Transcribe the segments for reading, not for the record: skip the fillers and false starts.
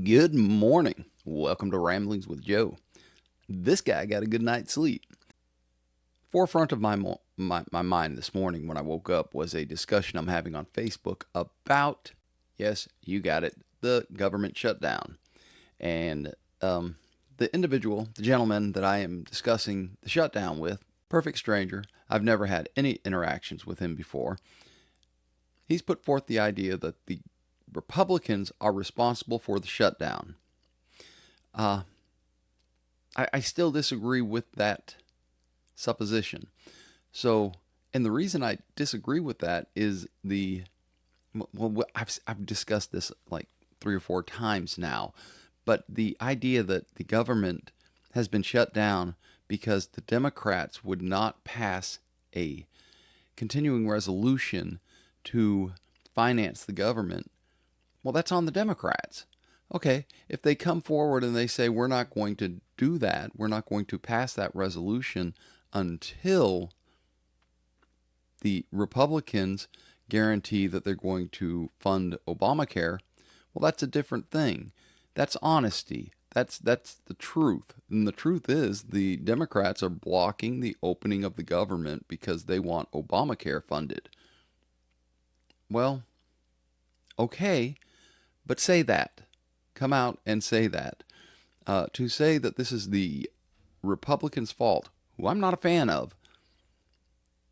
Good morning. Welcome to Ramblings with Joe. This guy got a good night's sleep. Forefront of my mind this morning when I woke up was a discussion I'm having on Facebook about, yes, you got it, the government shutdown. And the individual, the gentleman that I am discussing the shutdown with, perfect stranger, I've never had any interactions with him before. He's put forth the idea that the Republicans are responsible for the shutdown. I still disagree with that supposition. And the reason I disagree with that is I've discussed this like 3 or 4 times now, but the idea that the government has been shut down because the Democrats would not pass a continuing resolution to finance the government. Well, that's on the Democrats. Okay, if they come forward and they say, we're not going to do that, we're not going to pass that resolution until the Republicans guarantee that they're going to fund Obamacare, well, that's a different thing. That's honesty. That's the truth. And the truth is the Democrats are blocking the opening of the government because they want Obamacare funded. Well, okay. But say that. Come out and say that. To say that this is the Republicans' fault, who I'm not a fan of,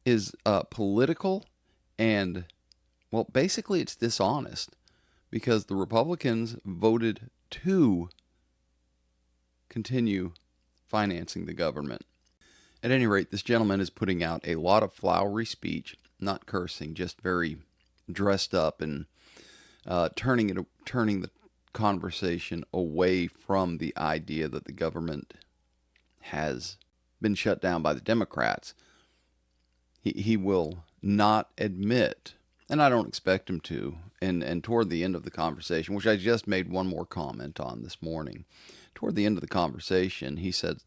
is political and, well, basically it's dishonest because the Republicans voted to continue financing the government. At any rate, this gentleman is putting out a lot of flowery speech, not cursing, just very dressed up and turning the conversation away from the idea that the government has been shut down by the Democrats. He will not admit, and I don't expect him to, and toward the end of the conversation, which I just made one more comment on this morning, toward the end of the conversation, he said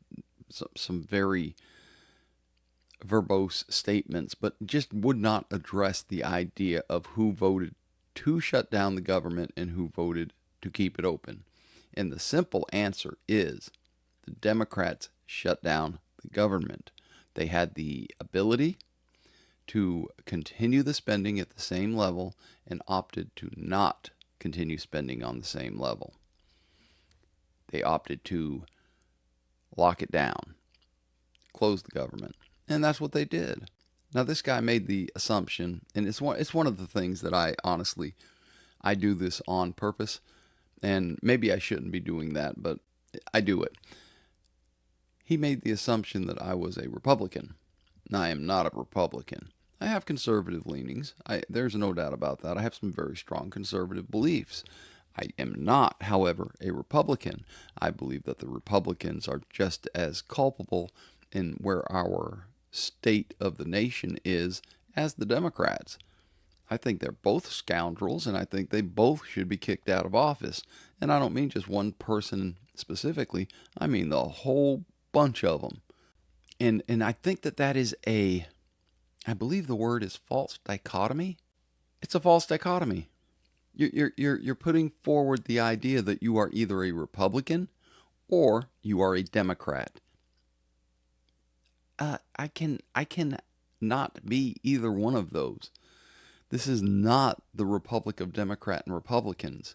some very verbose statements, but just would not address the idea of who voted to shut down the government and who voted to keep it open. And the simple answer is the Democrats shut down the government. They had the ability to continue the spending at the same level and opted to not continue spending on the same level. They opted to lock it down, close the government, and that's what they did. Now, this guy made the assumption, and it's one of the things that I do this on purpose, and maybe I shouldn't be doing that, but I do it. He made the assumption that I was a Republican. Now, I am not a Republican. I have conservative leanings. There's no doubt about that. I have some very strong conservative beliefs. I am not, however, a Republican. I believe that the Republicans are just as culpable in where our state of the nation is as the Democrats. I think they're both scoundrels, and I think they both should be kicked out of office. And I don't mean just one person specifically. I mean the whole bunch of them. And I think that is I believe the word is false dichotomy. It's a false dichotomy. You're putting forward the idea that you are either a Republican or you are a Democrat. I can not be either one of those. This is not the Republic of Democrat and Republicans.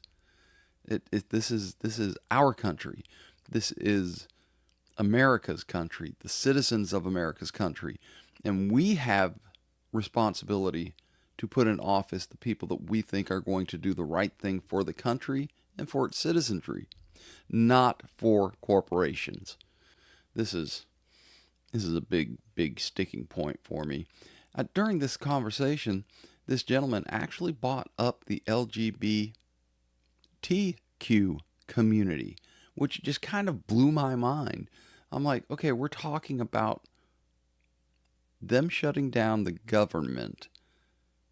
This is our country. This is America's country, the citizens of America's country, and we have responsibility to put in office the people that we think are going to do the right thing for the country and for its citizenry, not for corporations. This is a big sticking point for me. During this conversation, this gentleman actually brought up the LGBTQ community, which just kind of blew my mind. I'm like, okay, we're talking about them shutting down the government,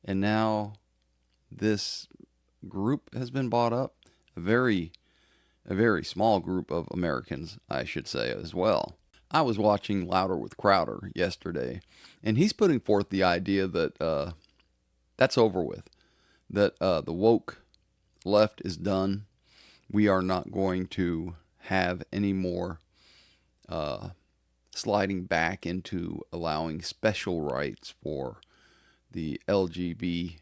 and now this group has been bought up. A very small group of Americans, I should say, as well. I was watching Louder with Crowder yesterday, and he's putting forth the idea that that's over with, that the woke left is done, We are not going to have any more sliding back into allowing special rights for the LGBTQ.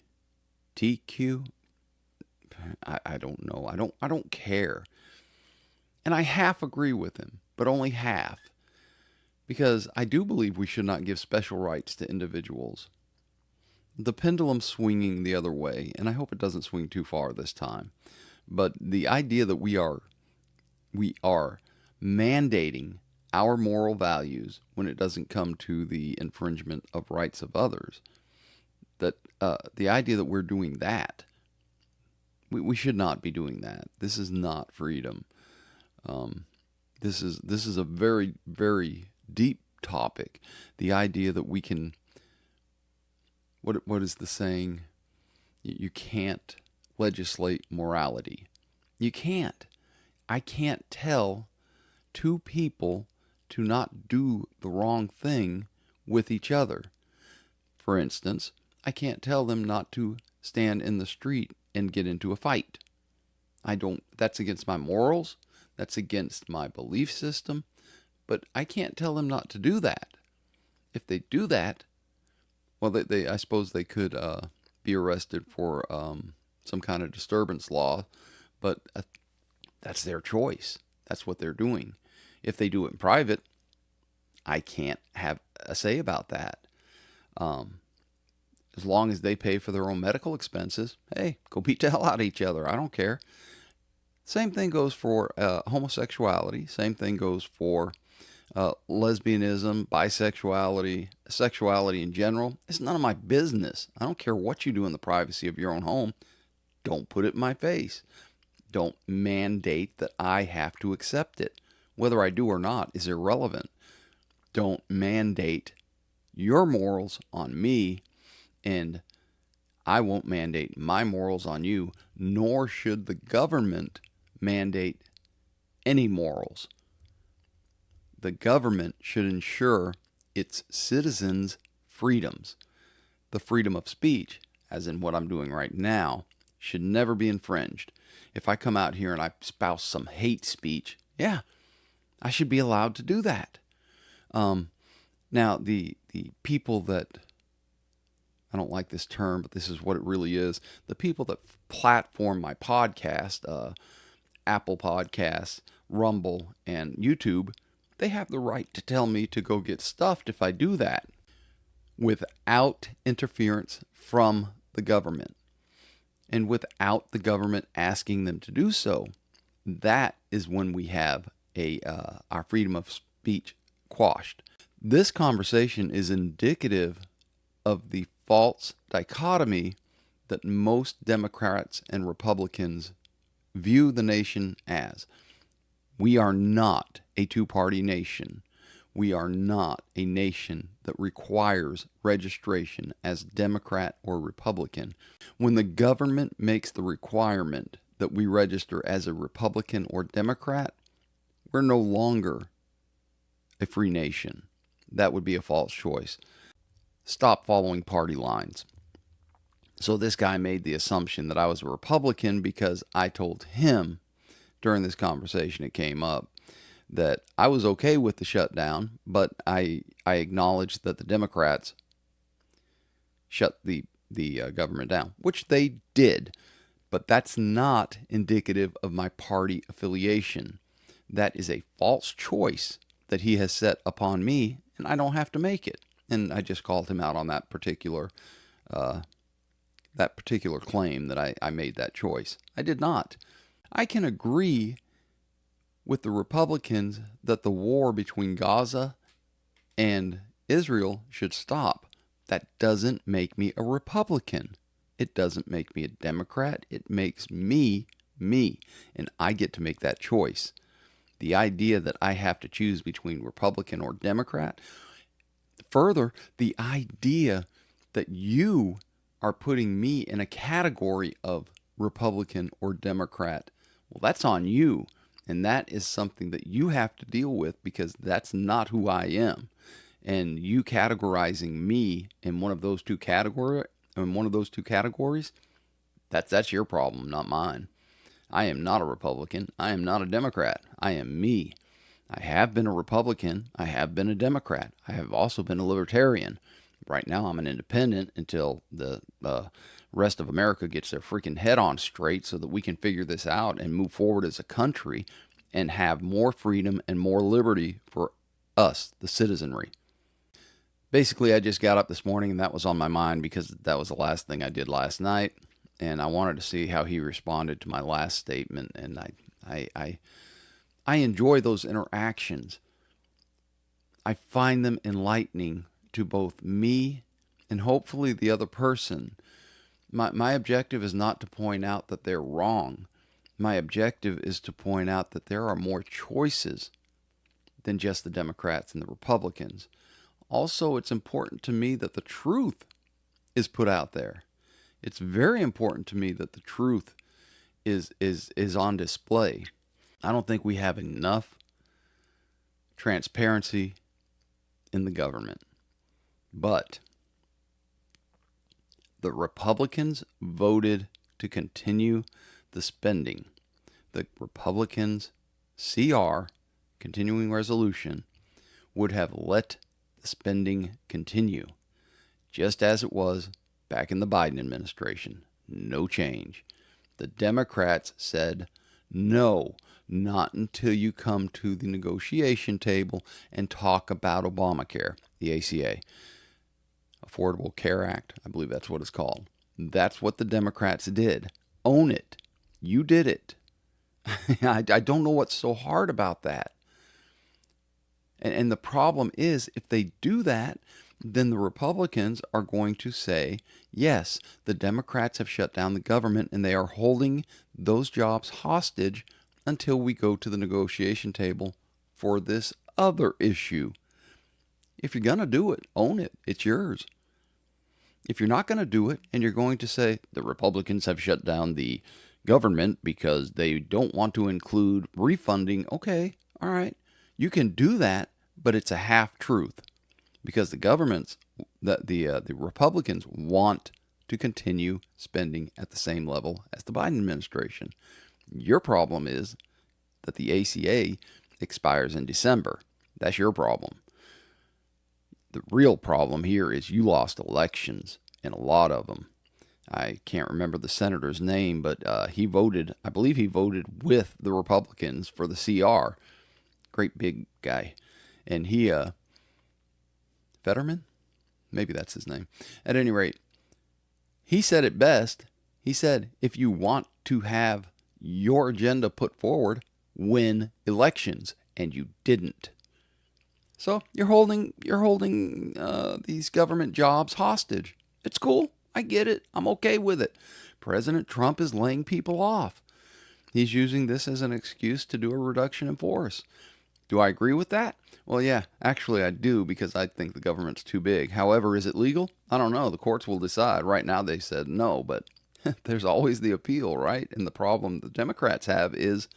I don't know. I don't care. And I half agree with him, but only half. Because I do believe we should not give special rights to individuals. The pendulum's swinging the other way, and I hope it doesn't swing too far this time. But the idea that we are mandating our moral values when it doesn't come to the infringement of rights of others, that the idea that we're doing that, we should not be doing that. This is not freedom. This is a very, very deep topic. The idea that we can, what is the saying? You can't legislate morality. You can't. I can't tell two people to not do the wrong thing with each other. For instance, I can't tell them not to stand in the street and get into a fight. That's against my morals. That's against my belief system. But I can't tell them not to do that. If they do that, well, I suppose they could be arrested for some kind of disturbance law, but that's their choice. That's what they're doing. If they do it in private, I can't have a say about that. As long as they pay for their own medical expenses, hey, go beat the hell out of each other. I don't care. Same thing goes for homosexuality. Same thing goes for lesbianism, bisexuality, sexuality in general. It's none of my business. I don't care what you do in the privacy of your own home. Don't put it in my face. Don't mandate that I have to accept it. Whether I do or not is irrelevant. Don't mandate your morals on me, and I won't mandate my morals on you, nor should the government mandate any morals. The government should ensure its citizens' freedoms. The freedom of speech, as in what I'm doing right now, should never be infringed. If I come out here and I espouse some hate speech, yeah, I should be allowed to do that. Now, the people that, I don't like this term, but this is what it really is. The people that platform my podcast, Apple Podcasts, Rumble, and YouTube, they have the right to tell me to go get stuffed if I do that without interference from the government and without the government asking them to do so. That is when we have our freedom of speech quashed. This conversation is indicative of the false dichotomy that most Democrats and Republicans view the nation as. We are not a two-party nation. We are not a nation that requires registration as Democrat or Republican. When the government makes the requirement that we register as a Republican or Democrat, we're no longer a free nation. That would be a false choice. Stop following party lines. So this guy made the assumption that I was a Republican because I told him during this conversation, it came up, that I was okay with the shutdown, but I acknowledged that the Democrats shut the government down, which they did. But that's not indicative of my party affiliation. That is a false choice that he has set upon me, and I don't have to make it. And I just called him out on that particular claim that I made that choice. I did not. I can agree with the Republicans that the war between Gaza and Israel should stop. That doesn't make me a Republican. It doesn't make me a Democrat. It makes me, and I get to make that choice. The idea that I have to choose between Republican or Democrat. Further, the idea that you are putting me in a category of Republican or Democrat, well, that's on you. And that is something that you have to deal with because that's not who I am. And you categorizing me in one of those two categories, that's your problem, not mine. I am not a Republican. I am not a Democrat. I am me. I have been a Republican. I have been a Democrat. I have also been a libertarian. Right now, I'm an independent until the rest of America gets their freaking head on straight so that we can figure this out and move forward as a country and have more freedom and more liberty for us, the citizenry. Basically, I just got up this morning and that was on my mind because that was the last thing I did last night. And I wanted to see how he responded to my last statement. And I enjoy those interactions. I find them enlightening to both me and hopefully the other person. My objective is not to point out that they're wrong. My objective is to point out that there are more choices than just the Democrats and the Republicans. Also, it's important to me that the truth is put out there. It's very important to me that the truth is on display. I don't think we have enough transparency in the government. But the Republicans voted to continue the spending. The Republicans' CR, continuing resolution, would have let the spending continue, just as it was back in the Biden administration. No change. The Democrats said, no, not until you come to the negotiation table and talk about Obamacare, the ACA, Affordable Care Act. I believe that's what it's called. That's what the Democrats did. Own it. You did it. I don't know what's so hard about that. And the problem is, if they do that, then the Republicans are going to say, yes, the Democrats have shut down the government and they are holding those jobs hostage until we go to the negotiation table for this other issue. If you're going to do it, own it. It's yours. If you're not going to do it and you're going to say the Republicans have shut down the government because they don't want to include refunding, okay, all right, you can do that, but it's a half truth because the Republicans want to continue spending at the same level as the Biden administration. Your problem is that the ACA expires in December. That's your problem. The real problem here is you lost elections, and a lot of them. I can't remember the senator's name, but he voted, I believe he voted with the Republicans for the CR. Great big guy. And he, Fetterman? Maybe that's his name. At any rate, he said it best. He said, if you want to have your agenda put forward, win elections. And you didn't. So you're holding these government jobs hostage. It's cool. I get it. I'm okay with it. President Trump is laying people off. He's using this as an excuse to do a reduction in force. Do I agree with that? Well, yeah, actually I do, because I think the government's too big. However, is it legal? I don't know. The courts will decide. Right now they said no, but there's always the appeal, right? And the problem the Democrats have is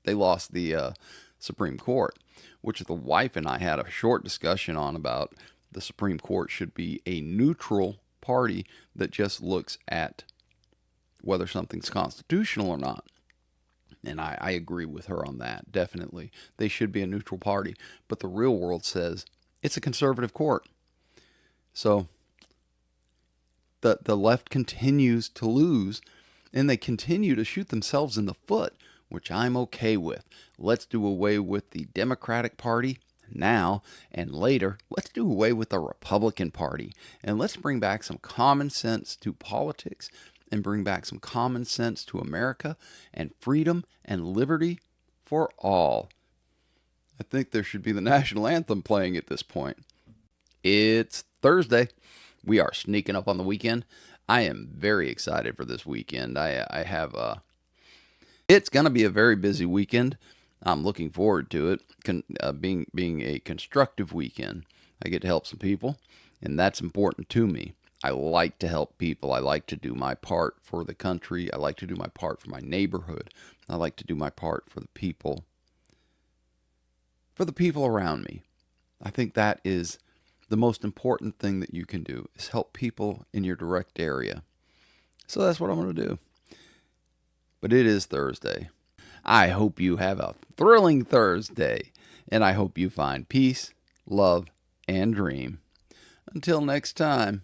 they lost the Supreme Court, which the wife and I had a short discussion on about the Supreme Court should be a neutral party that just looks at whether something's constitutional or not. And I agree with her on that, definitely. They should be a neutral party. But the real world says it's a conservative court. So the left continues to lose, and they continue to shoot themselves in the foot, which I'm okay with. Let's do away with the Democratic Party now, and later, let's do away with the Republican Party. And let's bring back some common sense to politics and bring back some common sense to America and freedom and liberty for all. I think there should be the national anthem playing at this point. It's Thursday. We are sneaking up on the weekend. I am very excited for this weekend. I have it's going to be a very busy weekend. I'm looking forward to it. Being a constructive weekend. I get to help some people, and that's important to me. I like to help people. I like to do my part for the country. I like to do my part for my neighborhood. I like to do my part for the people around me. I think that is the most important thing that you can do, is help people in your direct area. So that's what I'm going to do. but it is Thursday. I hope you have a thrilling Thursday, and I hope you find peace, love, and dream. Until next time,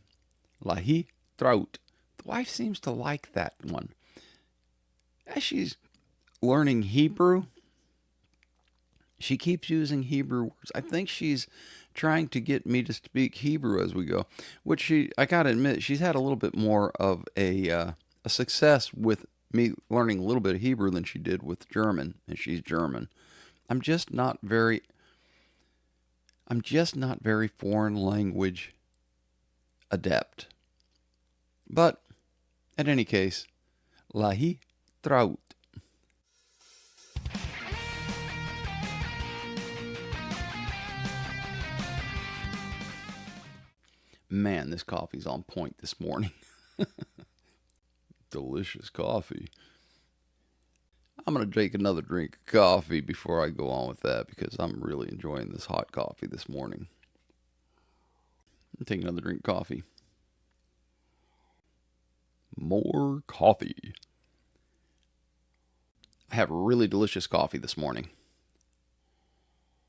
Lahi Throat. The wife seems to like that one. As she's learning Hebrew, she keeps using Hebrew words. I think she's trying to get me to speak Hebrew as we go, which I gotta admit, she's had a little bit more of a success with me learning a little bit of Hebrew than she did with German, and she's German. I'm just not very foreign language adept. But in any case, Lahi Traut. Man, this coffee's on point this morning. Delicious coffee. I'm going to take another drink of coffee before I go on with that because I'm really enjoying this hot coffee this morning. Take another drink of coffee. More coffee. I have really delicious coffee this morning.